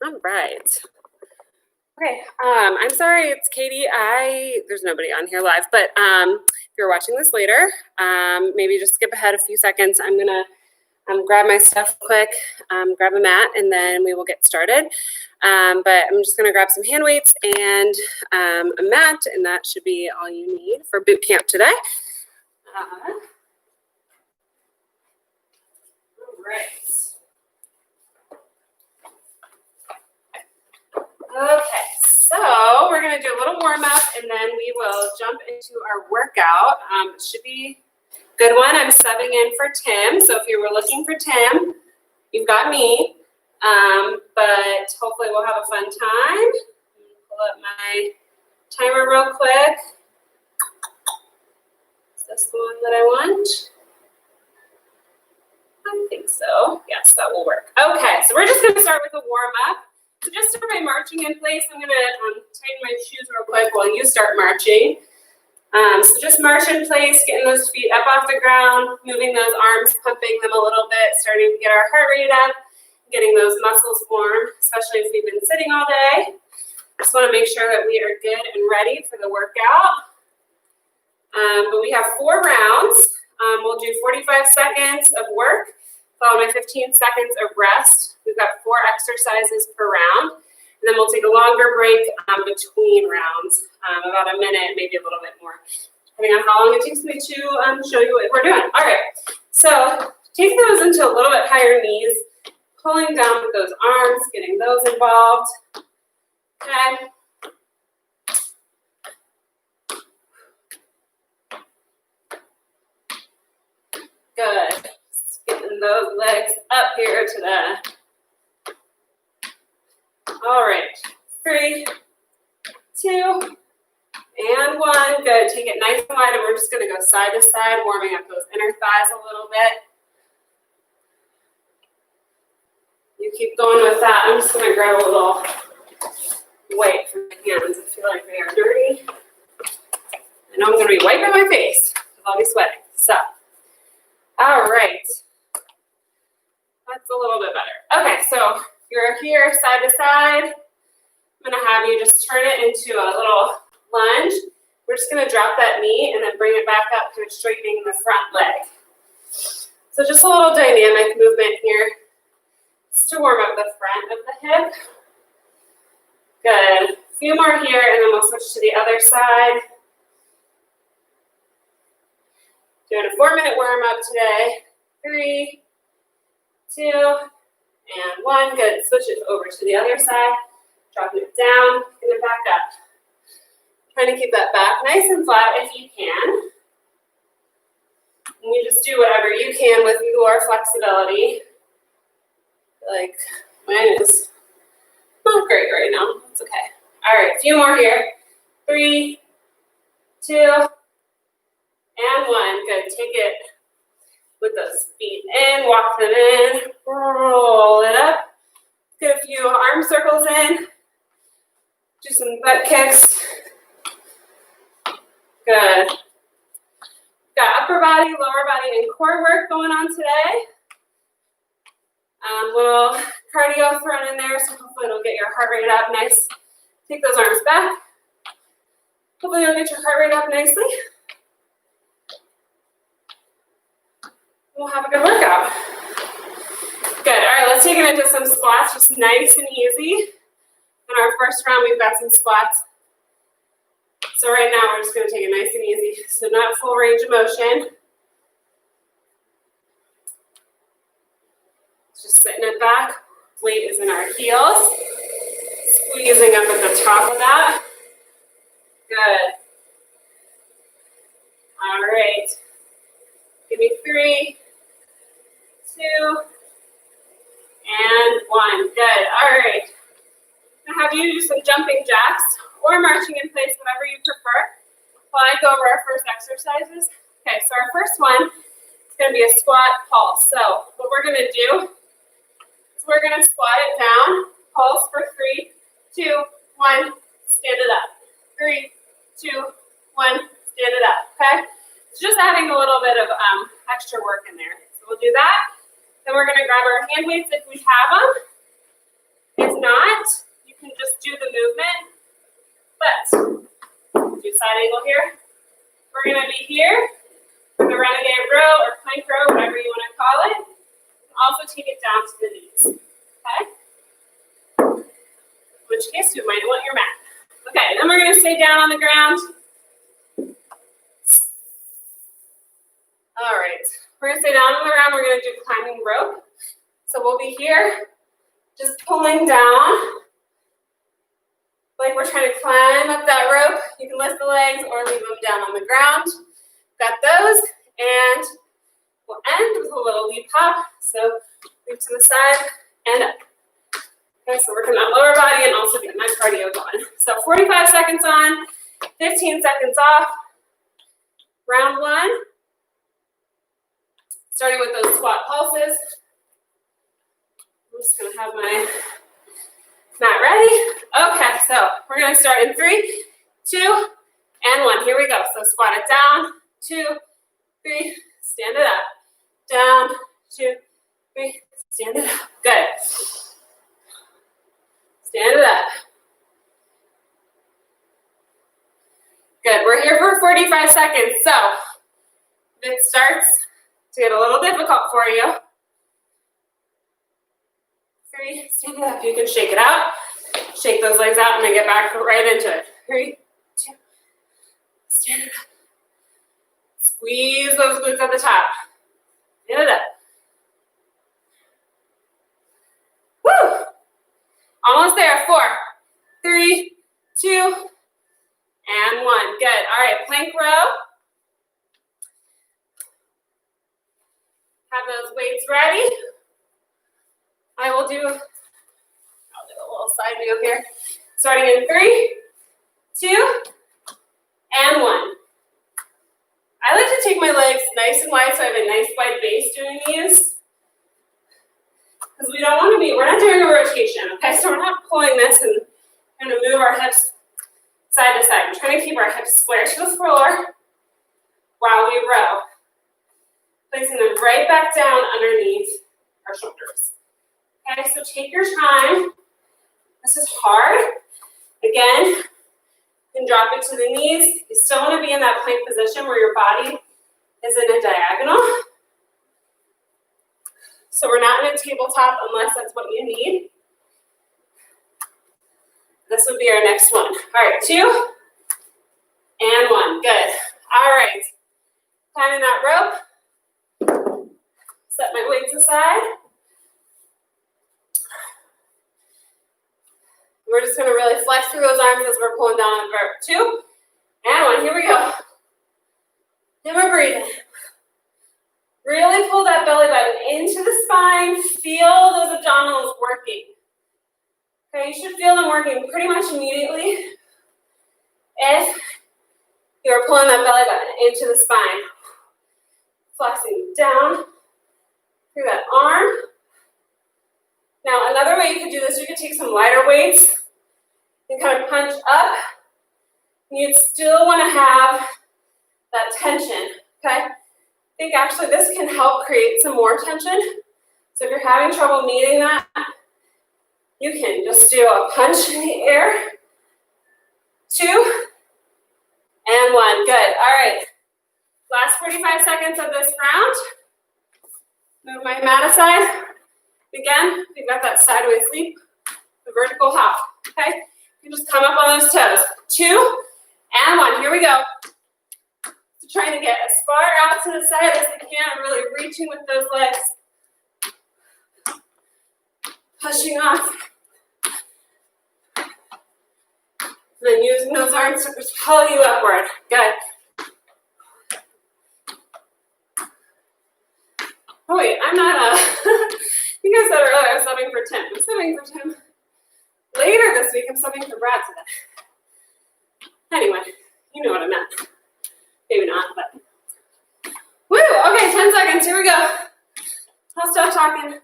All right. Okay, I'm sorry, it's Katie. There's nobody on here live, but if you're watching this later, maybe just skip ahead a few seconds. I'm gonna grab my stuff quick, grab a mat, and then we will get started. But I'm just gonna grab some hand weights and a mat, and that should be all you need for boot camp today. All right. Okay, so we're going to do a little warm up and then we will jump into our workout. It should be a good one. I'm subbing in for Tim. So if you were looking for Tim, you've got me. But hopefully we'll have a fun time. Pull up my timer real quick. Is this the one that I want? I think so. Yes, that will work. Okay, so we're just going to start with a warm up. So just start by marching in place. I'm going to tighten my shoes real quick while you start marching. So just march in place, getting those feet up off the ground, moving those arms, pumping them a little bit, starting to get our heart rate up, getting those muscles warm, especially if we've been sitting all day. Just want to make sure that we are good and ready for the workout. But we have 4 rounds. We'll do 45 seconds of work, followed by 15 seconds of rest. We've got 4 exercises per round, and then we'll take a longer break between rounds, about a minute, maybe a little bit more, depending on how long it takes me to show you what we're doing. All right, so take those into a little bit higher knees, pulling down with those arms, getting those involved. Okay. Good. Getting those legs up here to the. All right. 3, 2, and 1. Good. Take it nice and wide, and we're just going to go side to side, warming up those inner thighs a little bit. You keep going with that. I'm just going to grab a little wipe from my hands. I feel like they are dirty. I know I'm going to be wiping my face because I'll be sweating. So. All right, that's a little bit better. Okay, so you're here side to side. I'm gonna have you just turn it into a little lunge. We're just gonna drop that knee and then bring it back up, kind of straightening the front leg. So just a little dynamic movement here, just to warm up the front of the hip. Good, a few more here and then we'll switch to the other side. Doing a 4-minute warm up today. 3, 2, and 1. Good. Switch it over to the other side. Dropping it down, picking it back up. Trying to keep that back nice and flat if you can. And you just do whatever you can with your flexibility. Like mine is not great right now. It's okay. All right, a few more here. 3, 2. And 1. Good. Take it with those feet in, walk them in, roll it up. Get a few arm circles in. Do some butt kicks. Good. Got upper body, lower body, and core work going on today. Little cardio thrown in there, so hopefully it'll get your heart rate up nice. Take those arms back. Hopefully it'll get your heart rate up nicely. We'll have a good workout. Good. All right, let's take it into some squats, just nice and easy. In our first round, we've got some squats. So right now, we're just going to take it nice and easy. So not full range of motion. Just sitting it back. Weight is in our heels. Squeezing up at the top of that. Good. All right. Give me 3, 2, and 1. Good. All right. I'm going to have you do some jumping jacks or marching in place, whatever you prefer, while I go over our first exercises. Okay, so our first one is going to be a squat pulse. So what we're going to do is we're going to squat it down, pulse for 3, 2, 1, stand it up. 3, 2, 1, stand it up. Okay? It's just adding a little bit of extra work in there. So we'll do that. Then we're going to grab our hand weights if we have them. If not, the movement, but do side angle here. We're gonna be here for the renegade row or plank row, whatever you wanna call it. Also take it down to the knees, okay? In which case you might want your mat. Okay, then we're gonna stay down on the ground. All right, we're gonna stay down on the ground. We're gonna do climbing rope. So we'll be here, just pulling down, like we're trying to climb up that rope. You can lift the legs or leave them down on the ground. Got those, and we'll end with a little leap hop. So leap to the side and up. Okay, so working that lower body and also getting my cardio going. So 45 seconds on, 15 seconds off. Round one. Starting with those squat pulses. I'm just gonna have my mat ready. Okay, so we're gonna start in 3, 2, and 1. Here we go. So squat it down, 2, 3, stand it up. Down, 2, 3, stand it up. Good. Stand it up. Good. We're here for 45 seconds. So if it starts to get a little difficult for you, 3, stand it up. You can shake it out. Shake those legs out and then get back right into it. 3, 2, stand it up. Squeeze those glutes at the top. Stand it up. Woo! Almost there. 4, 3, 2, and 1. Good. All right, plank row. Have those weights ready. I'll do a little side view here. Starting in 3, 2, and 1. I like to take my legs nice and wide so I have a nice wide base doing these. Because we don't want to be, we're not doing a rotation, okay? So we're not pulling this and going to move our hips side to side. We're trying to keep our hips square to the floor while we row. Placing them right back down underneath our shoulders. Okay, so take your time. This is hard. Again, you can drop it to the knees. You still want to be in that plank position where your body is in a diagonal. So we're not in a tabletop unless that's what you need. This would be our next one. All right, 2 and 1. Good. All right. Climbing that rope. Set my weights aside. We're just going to really flex through those arms as we're pulling down on the rope. 2 and 1. Here we go. And we're breathing. Really pull that belly button into the spine. Feel those abdominals working. Okay, you should feel them working pretty much immediately if you're pulling that belly button into the spine. Flexing down through that arm. Now, another way you could do this, you could take some lighter weights and kind of punch up. You'd still want to have that tension, okay? I think actually this can help create some more tension. So if you're having trouble meeting that, you can just do a punch in the air. 2 and 1. Good. All right. Last 45 seconds of this round. Move my mat aside. Again, we've got that sideways leap, the vertical hop. Okay? You just come up on those toes. 2 and 1. Here we go. So trying to get as far out to the side as we can. Really reaching with those legs. Pushing off. And then using those arms to propel you upward. Good. Oh wait, I'm not you guys said earlier I was subbing for Tim. I'm subbing for Tim later this week. I'm subbing for Brad today. Anyway, you know what I meant. Maybe not, but. Woo! Okay, 10 seconds. Here we go. I'll stop talking.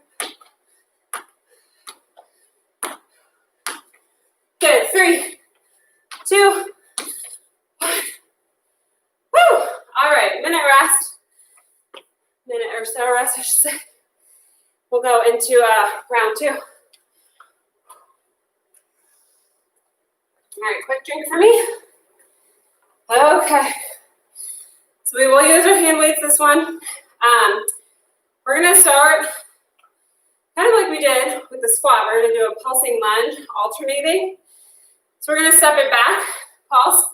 Good. 3, 2, 1. Woo! All right, minute rest. Minute or so rest, I should say. We'll go into round 2. All right, quick drink for me. Okay. So we will use our hand weights this one. We're gonna start kind of like we did with the squat. We're gonna do a pulsing lunge, alternating. So we're gonna step it back, pulse,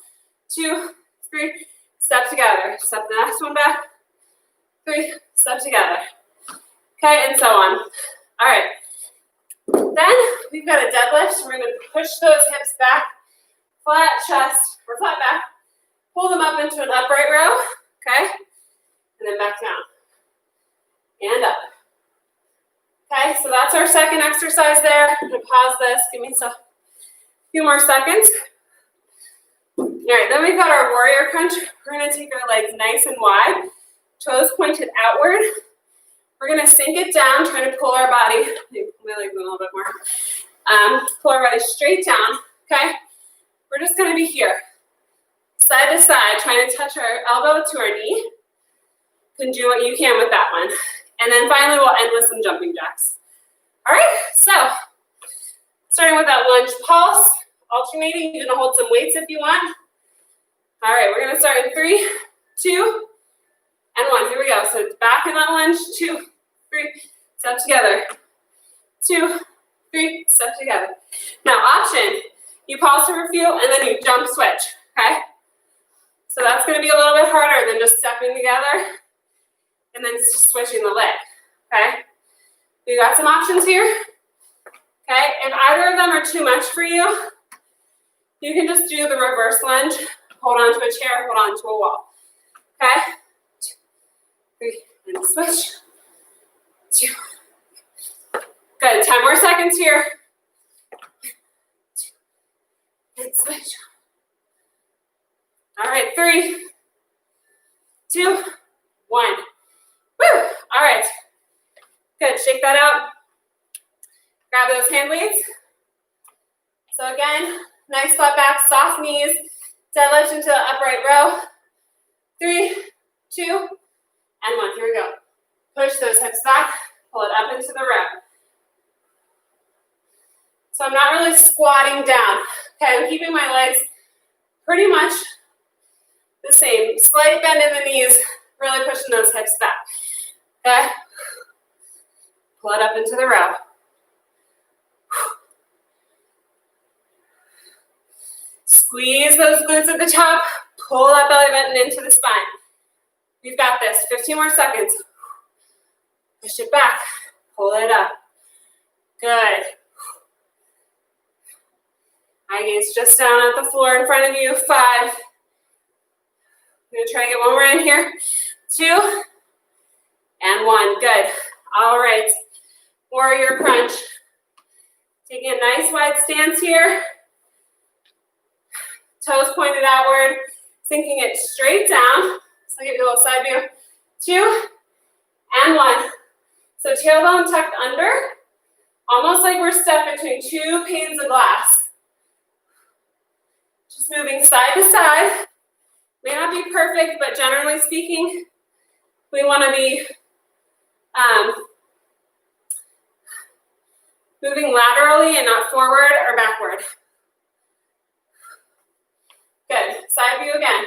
2, 3, step together. Step the next one back, 3, step together. Okay, and so on. All right. Then we've got a deadlift. We're gonna push those hips back, flat chest, or flat back. Pull them up into an upright row, okay? And then back down. And up. Okay, so that's our second exercise there. I'm gonna pause this, give me a few more seconds. All right, then we've got our warrior crunch. We're gonna take our legs nice and wide, toes pointed outward. We're gonna sink it down, trying to pull our body, maybe pull my legs in a little bit more. Pull our body straight down, okay? We're just gonna be here, side to side, trying to touch our elbow to our knee. You can do what you can with that one. And then finally, we'll end with some jumping jacks. All right, so starting with that lunge pulse, alternating. You're gonna hold some weights if you want. All right, we're gonna start in 3, 2, and 1. Here we go. So back in that lunge, 2, 3, step together. 2, 3, step together. Now, option, you pause to refuel and then you jump switch, okay? So that's gonna be a little bit harder than just stepping together and then switching the leg, okay? We got some options here, okay? If either of them are too much for you, you can just do the reverse lunge, hold on to a chair, hold on to a wall, okay? 2, 3, and switch. 2. Good, 10 more seconds here. 2, and switch. All right, 3, 2, 1. Woo! All right. Good. Shake that out. Grab those hand weights. So again, nice flat back, soft knees. Deadlift into the upright row. 3, 2, and 1. Here we go. Push those hips back. Pull it up into the row. So I'm not really squatting down. Okay, I'm keeping my legs pretty much the same. Slight bend in the knees. Really pushing those hips back. Okay? Pull it up into the row. Squeeze those glutes at the top. Pull that belly button into the spine. We've got this. 15 more seconds. Push it back. Pull it up. Good. Eye gaze just down at the floor in front of you. 5. I'm going to try and get one more in here. 2, and 1. Good. All right. Warrior crunch. Taking a nice wide stance here. Toes pointed outward. Sinking it straight down. So I give you a little side view. 2, and 1. So tailbone tucked under. Almost like we're stuck between 2 panes of glass. Just moving side to side. May not be perfect, but generally speaking, we want to be moving laterally and not forward or backward. Good. Side view again.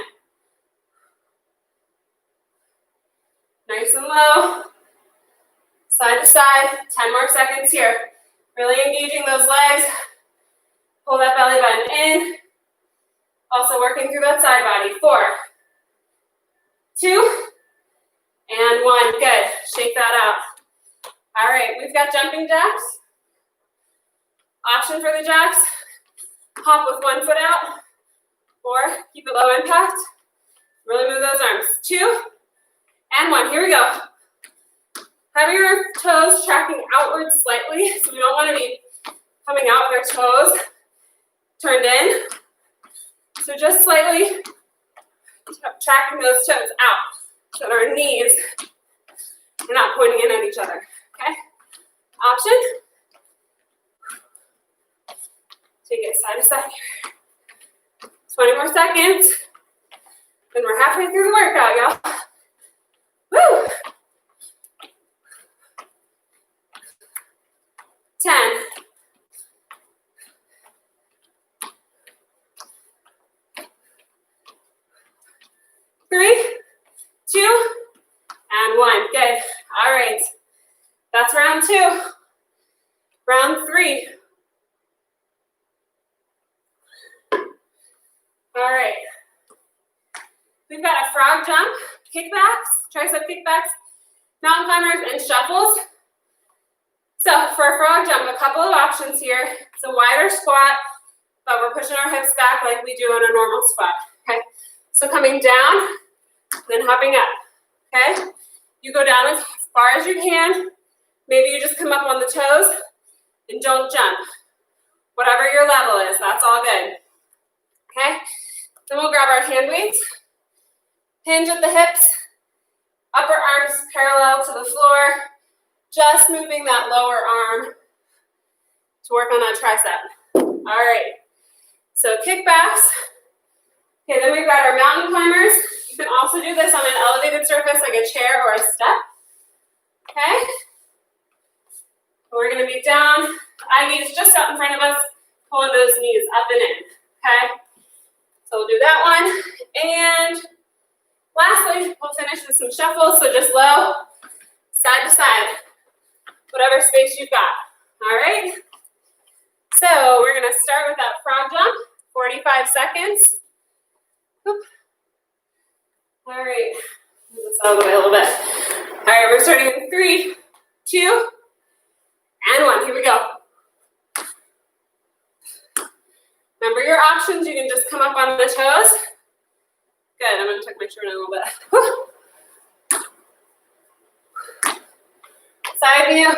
Nice and low. Side to side. 10 more seconds here. Really engaging those legs. Pull that belly button in. Also working through that side body. 4, 2, and 1. Good. Shake that out. All right, we've got jumping jacks. Option for the jacks. Hop with one foot out. Or keep it low impact. Really move those arms. 2, and 1. Here we go. Have your toes tracking outward slightly. So we don't want to be coming out with our toes turned in. So just slightly tracking those toes out so that our knees are not pointing in at each other. Okay? Option. Take it side to side here. 20 more seconds. And we're halfway through the workout, y'all. Woo! 10. 3. All right. We've got a frog jump, kickbacks, tricep kickbacks, mountain climbers, and shuffles. So for a frog jump, a couple of options here. It's a wider squat, but we're pushing our hips back like we do in a normal squat, okay? So coming down, then hopping up, okay? You go down as far as you can. Maybe you just come up on the toes and don't jump. Whatever your level is, that's all good, okay? Then we'll grab our hand weights, hinge at the hips, upper arms parallel to the floor, just moving that lower arm to work on that tricep. All right, so kickbacks. Okay, then we've got our mountain climbers. You can also do this on an elevated surface like a chair or a step, okay? We're gonna be down, eye gaze just out in front of us, pulling those knees up and in, okay? So we'll do that one. And lastly, we'll finish with some shuffles. So just low, side to side, whatever space you've got. All right. So we're gonna start with that frog jump, 45 seconds. Oop. All right, move this out of the way a little bit. All right, we're starting in 3, 2, and 1. Here we go. Remember your options, you can just come up on the toes. Good, I'm gonna tuck my shirt in a little bit. Side view,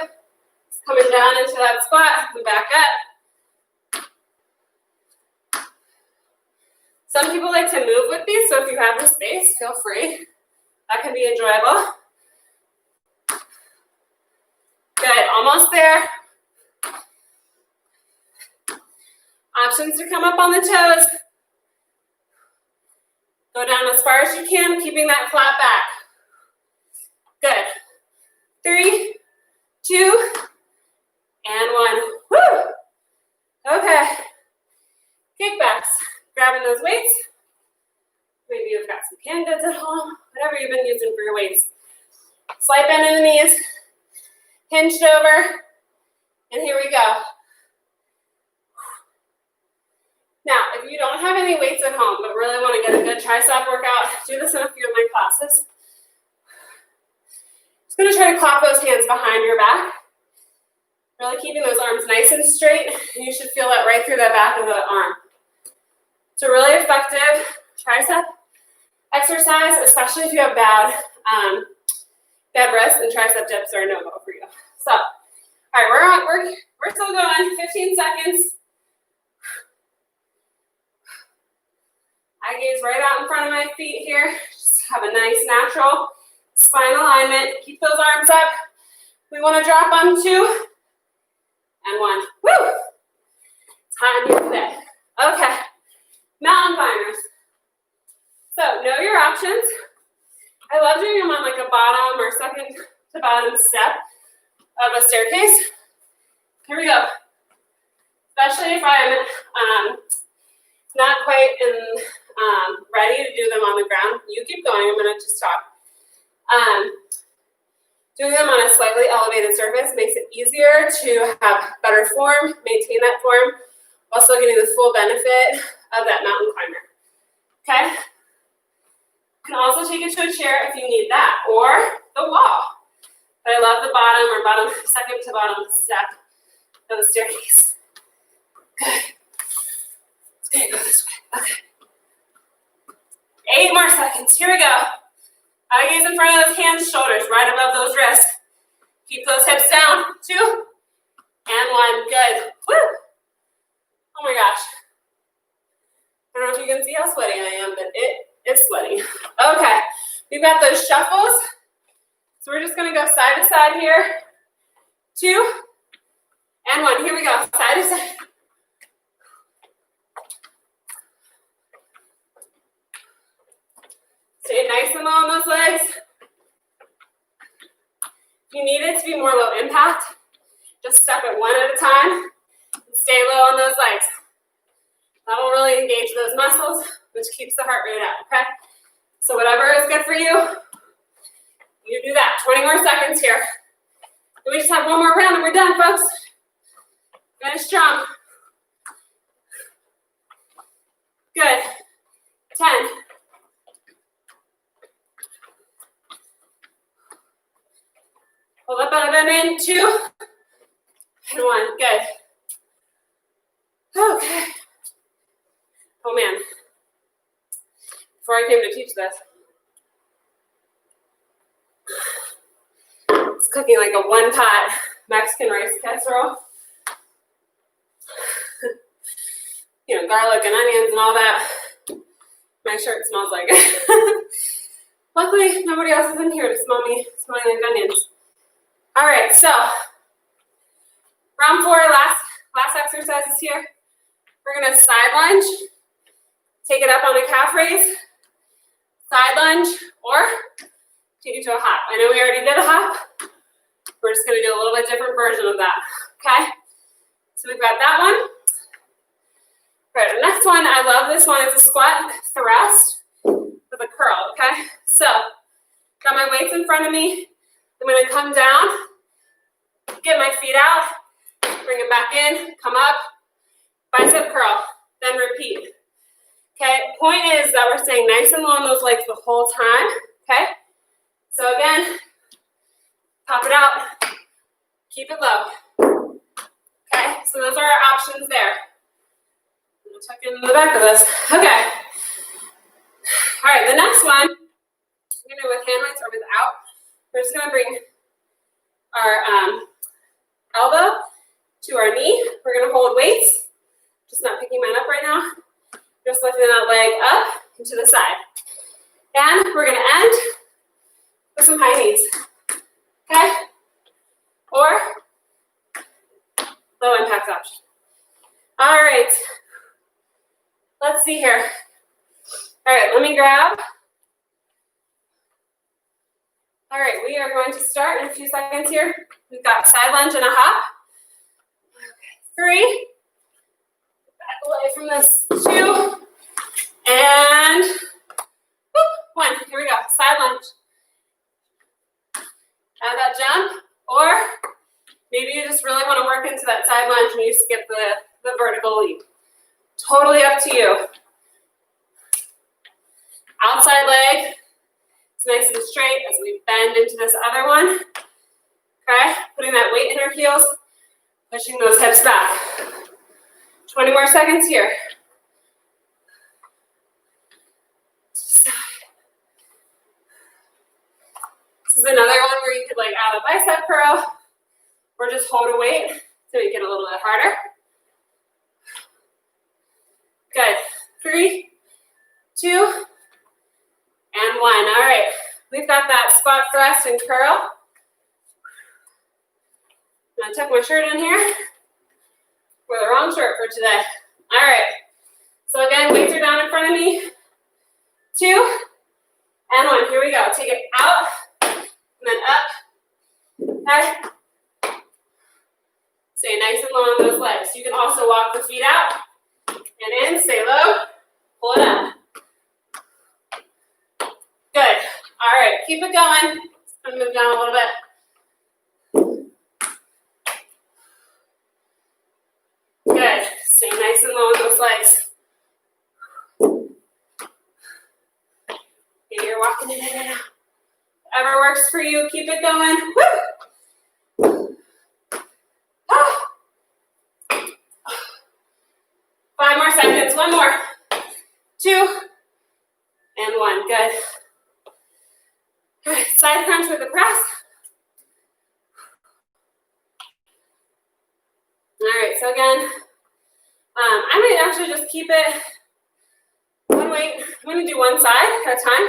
just coming down into that squat and back up. Some people like to move with these, so if you have the space, feel free. That can be enjoyable. Good, almost there. Options to come up on the toes. Go down as far as you can, keeping that flat back. Good. 3, 2, and 1. Woo! Okay. Kickbacks. Grabbing those weights. Maybe you've got some canned goods at home, whatever you've been using for your weights. Slight bend in the knees. Hinged over. And here we go. Now, if you don't have any weights at home, but really want to get a good tricep workout, do this in a few of my classes. Just going to try to clap those hands behind your back. Really keeping those arms nice and straight. And you should feel that right through the back of the arm. It's a really effective tricep exercise, especially if you have bad wrists, and tricep dips are a no-go for you. So, all right, we're still going. 15 seconds. I gaze right out in front of my feet here. Just have a nice natural spine alignment. Keep those arms up. We want to drop on 2 and 1. Woo! It's hot in here today. Okay. Mountain climbers. So know your options. I love doing them on like a bottom or second to bottom step of a staircase. Here we go. Especially if I'm not quite ready to do them on the ground. You keep going. I'm going to just stop. Doing them on a slightly elevated surface makes it easier to have better form, maintain that form, while still getting the full benefit of that mountain climber. Okay? You can also take it to a chair if you need that, or the wall. But I love the bottom, second to bottom step of the staircase. Good. It's gonna go this way. Okay. 8 more seconds. Here we go. Eye gaze in front of those hands, shoulders right above those wrists. Keep those hips down. 2 and 1. Good. Woo! Oh my gosh. I don't know if you can see how sweaty I am, but it is sweaty. Okay. We've got those shuffles. So we're just going to go side to side here. 2 and 1. Here we go. Side to side. Stay nice and low on those legs. If you need it to be more low impact, just step it 1 at a time and stay low on those legs. That'll really engage those muscles, which keeps the heart rate up, okay? So whatever is good for you, you do that. 20 more seconds here. And we just have one more round and we're done, folks. Finish strong. Good. 10. Hold up, belly button in. 2 and 1. Good. Okay. Oh man. Before I came to teach this, it's cooking like a one-pot Mexican rice casserole. You know, garlic and onions and all that. My shirt smells like it. Luckily, nobody else is in here to smell me smelling like onions. All right, so round 4, last exercises here. We're gonna side lunge, take it up on a calf raise, side lunge, or take it to a hop. I know we already did a hop. We're just gonna do a little bit different version of that, okay? So we've got that one. All right, the next one, I love this one. It's a squat thrust with a curl, okay? So, got my weights in front of me. I'm gonna come down, get my feet out, bring it back in, come up, bicep curl, then repeat. Okay, point is that we're staying nice and low on those legs the whole time, okay? So again, pop it out, keep it low. Okay, so those are our options there. I'm gonna tuck into the back of this. Okay. All right, the next one, we're gonna do with hand weights or without. We're just gonna bring our elbow to our knee. We're gonna hold weights. Just not picking mine up right now. Just lifting that leg up and to the side. And we're gonna end with some high knees. Okay? Or low impact option. All right. Let's see here. All right, let me grab. All right, we are going to start in a few seconds here. We've got side lunge and a hop. Okay, 3. Back away from this. 2. And whoop, 1. Here we go. Side lunge. Add that jump. Or maybe you just really want to work into that side lunge and you skip the vertical leap. Totally up to you. Outside leg. It's nice and straight as we bend into this other one. Okay, putting that weight in our heels, pushing those hips back. 20 more seconds here. This is another one where you could like add a bicep curl or just hold a weight to make it a little bit harder. Good. 3, 2, and 1. All right, we've got that squat thrust and curl. I'm gonna tuck my shirt in here. We're the wrong shirt for today. All right, so again, weights are down in front of me. 2, and 1. Here we go. Take it out, and then up. Okay. Stay nice and low on those legs. You can also walk the feet out and in. Stay low. Pull it up. Good. All right, keep it going. I'm gonna move down a little bit. Good. Stay nice and low on those legs. Okay, you're walking in and out. Whatever works for you, keep it going. Woo! Ah. 5 more seconds. 1 more. 2, and 1. Good. All right, side crunch with the press. All right, so again, I might actually just keep it one weight. I'm going to do one side at a time.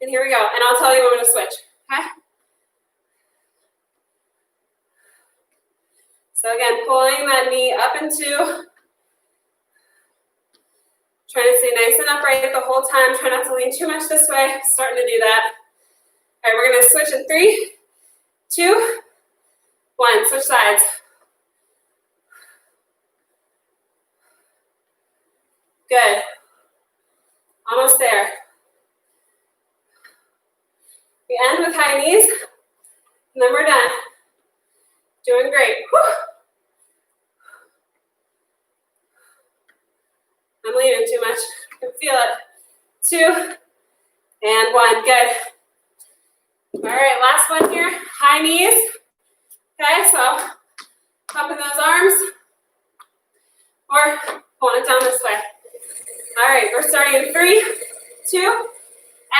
And here we go. And I'll tell you when I'm going to switch. Okay? So again, pulling that knee up into, trying to stay nice and upright the whole time. Try not to lean too much this way. Starting to do that. All right, we're going to switch in 3, 2, 1. Switch sides. Good. Almost there. We end with high knees, and then we're done. Doing great. Whew. leaning too much. You can feel it. 2 and 1. Good. All right, last one here. High knees. Okay, so pumping those arms or pulling it down this way. All right, we're starting in 3, 2,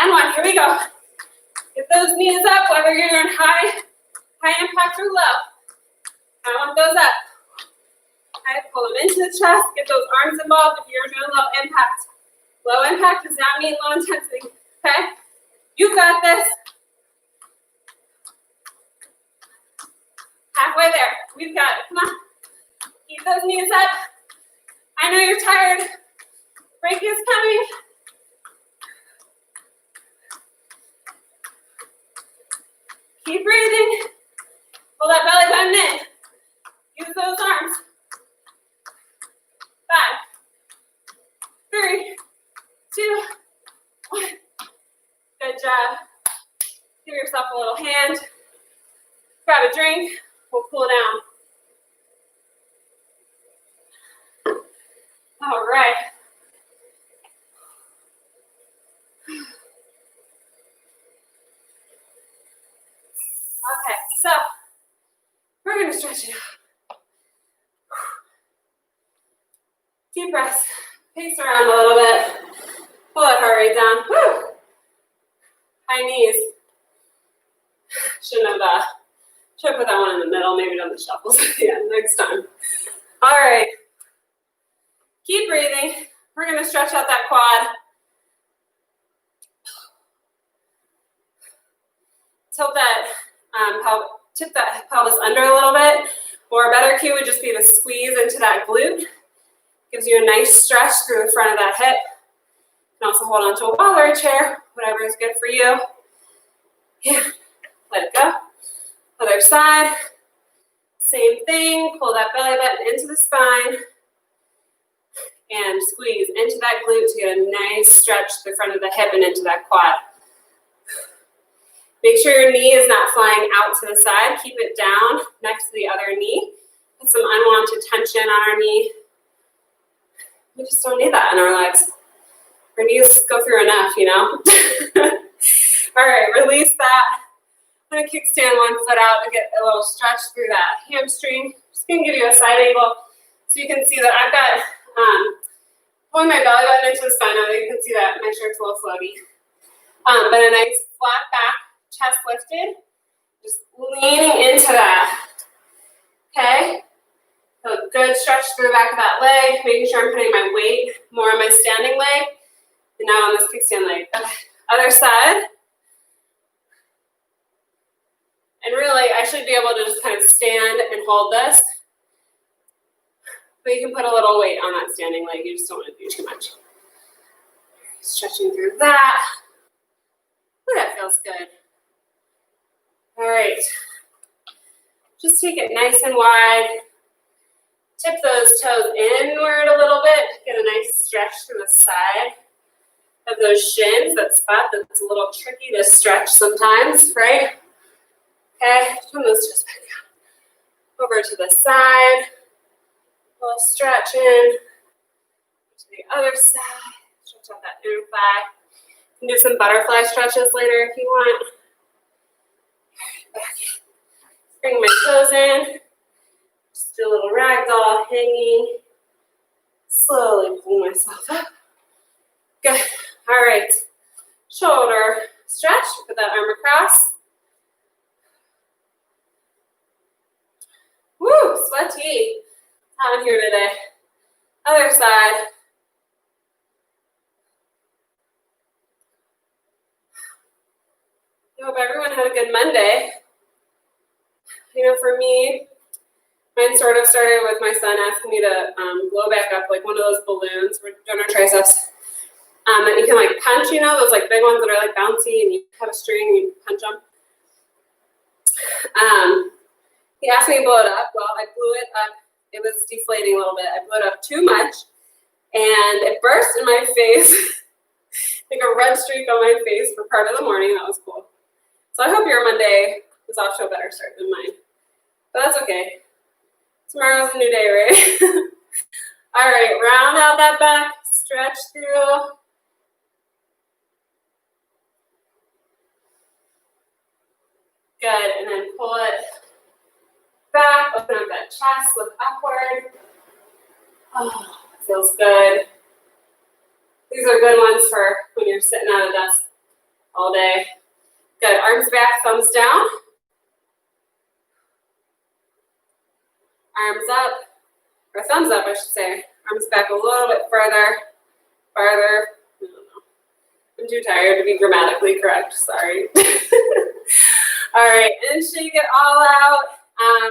and 1. Here we go. Get those knees up, whether you're doing high impact or low. I want those up. Okay, pull them into the chest. Get those arms involved if you're doing low impact. Low impact does not mean low intensity. Okay, you got this. Halfway there. We've got it. Come on. Keep those knees up. I know you're tired. Break is coming. Keep breathing. Pull that belly button in. Use those arms. 5, 3, 2, 1. Good job. Give yourself a little hand. Grab a drink. We'll cool down. All right. Okay, so we're going to stretch it out. Deep breaths. Pace around a little bit. Pull that heart rate down. Woo! High knees. Should have put that one in the middle, maybe done the shuffles at the end next time. All right. Keep breathing. We're going to stretch out that quad. Tip that pelvis under a little bit. Or a better cue would just be to squeeze into that glute. Gives you a nice stretch through the front of that hip. You can also hold on to a wall or a chair, whatever is good for you. Yeah. Let it go. Other side. Same thing. Pull that belly button into the spine. And squeeze into that glute to get a nice stretch to the front of the hip and into that quad. Make sure your knee is not flying out to the side. Keep it down next to the other knee. Put some unwanted tension on our knee. We just don't need that in our legs. Our knees go through enough, you know? All right, release that. I'm going to kickstand one foot out to get a little stretch through that hamstring. Just going to give you a side angle so you can see that I've got pulling my belly button into the spine. Now you can see that my shirt's a little floaty. But a nice flat back, chest lifted. Just leaning into that. Okay? So a good stretch through the back of that leg, making sure I'm putting my weight more on my standing leg and not on this kickstand leg. Okay. Other side. And really, I should be able to just kind of stand and hold this. But you can put a little weight on that standing leg. You just don't want to do too much. Stretching through that. Ooh, that feels good. All right. Just take it nice and wide. Tip those toes inward a little bit. Get a nice stretch through the side of those shins. That spot that's a little tricky to stretch sometimes, right? Okay, turn those toes back down. Over to the side. A little stretch in. To the other side. Stretch out that inner thigh. You can do some butterfly stretches later if you want. Back in. Bring my toes in. Just do a little ragdoll hanging. Slowly pull myself up. Good. All right. Shoulder stretch. Put that arm across. Woo, sweaty. Hot here today. Other side. I hope everyone had a good Monday. You know, for me, mine sort of started with my son asking me to blow back up like one of those balloons. We're doing our triceps. That you can like punch, you know, those like big ones that are like bouncy and you have a string and you punch them. He asked me to blow it up. Well, I blew it up. It was deflating a little bit. I blew it up too much and it burst in my face. Like a red streak on my face for part of the morning. That was cool. So I hope your Monday was off to a better start than mine. But that's okay. Tomorrow's a new day, right? All right, round out that back, stretch through. Good, and then pull it back, open up that chest, look upward. Oh, feels good. These are good ones for when you're sitting at a desk all day. Good, arms back, thumbs down. Arms up, or thumbs up, I should say. Arms back a little bit farther. I don't know. I'm too tired to be grammatically correct, sorry. All right, and shake it all out.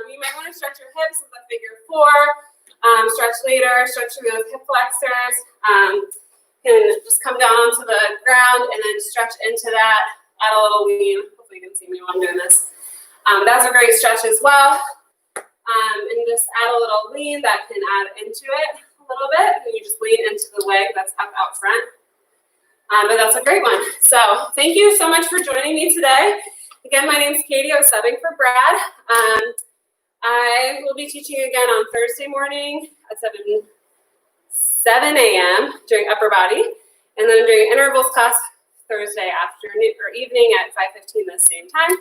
You might want to stretch your hips with a figure 4. Stretch later, stretch through those hip flexors. Can just come down onto the ground and then stretch into that. Add a little lean. Hopefully you can see me while I'm doing this. That's a great stretch as well. And just add a little lean that can add into it a little bit. And you just lean into the leg that's up out front. But that's a great one. So thank you so much for joining me today. Again, my name is Katie. I was subbing for Brad. I will be teaching again on Thursday morning at 7 a.m. during upper body. And then I'm doing intervals class Thursday afternoon or evening at 5:15 the same time.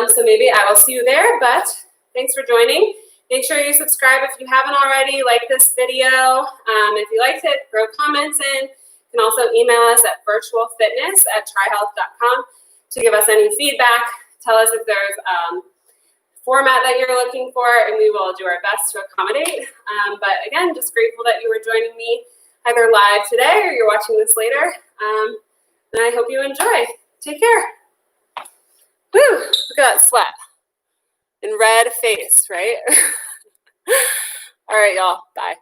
So maybe I will see you there, but thanks for joining. Make sure you subscribe if you haven't already, like this video. If you liked it, throw comments in. You can also email us at virtualfitness@tryhealth.com to give us any feedback. Tell us if there's format that you're looking for, and we will do our best to accommodate. But again, just grateful that you were joining me either live today or you're watching this later. And I hope you enjoy. Take care. Woo, look at that sweat. And red face, right? All right, y'all. Bye.